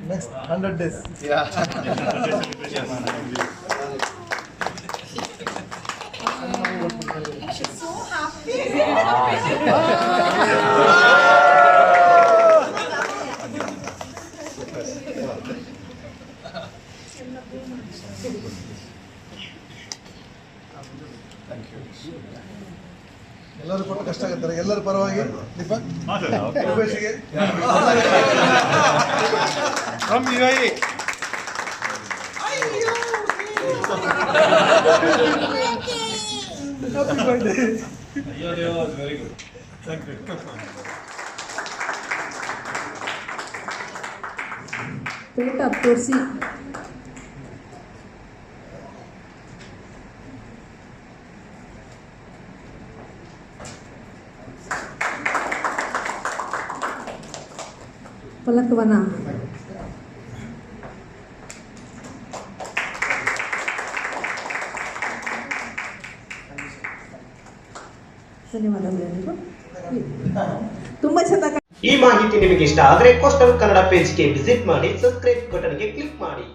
Next 100 days. Yeah. She's so happy. ಎಲ್ಲರೂ ಕೊಟ್ಟು ಕಷ್ಟ ಆಗುತ್ತಾರೆ ಎಲ್ಲರ ಪರವಾಗಿ ದೀಪಕ್ ರೂಪೇಶ್ಗೆ From UAE. Happy birthday very good. Thank you. ಪೇಟ ತೋರಿಸಿ. ಫಲಕವನ ಧನ್ಯವಾದಗಳು. ತುಂಬಾ ಚೆನ್ನಾಗಿ ಈ ಮಾಹಿತಿ ನಿಮಗೆ ಇಷ್ಟ ಆದರೆ ಕೋಸ್ಟಲ್ ಕನ್ನಡ ಪೇಜ್ಗೆ ವಿಸಿಟ್ ಮಾಡಿ, ಸಬ್ಸ್ಕ್ರೈಬ್ ಬಟನ್ಗೆ ಕ್ಲಿಕ್ ಮಾಡಿ.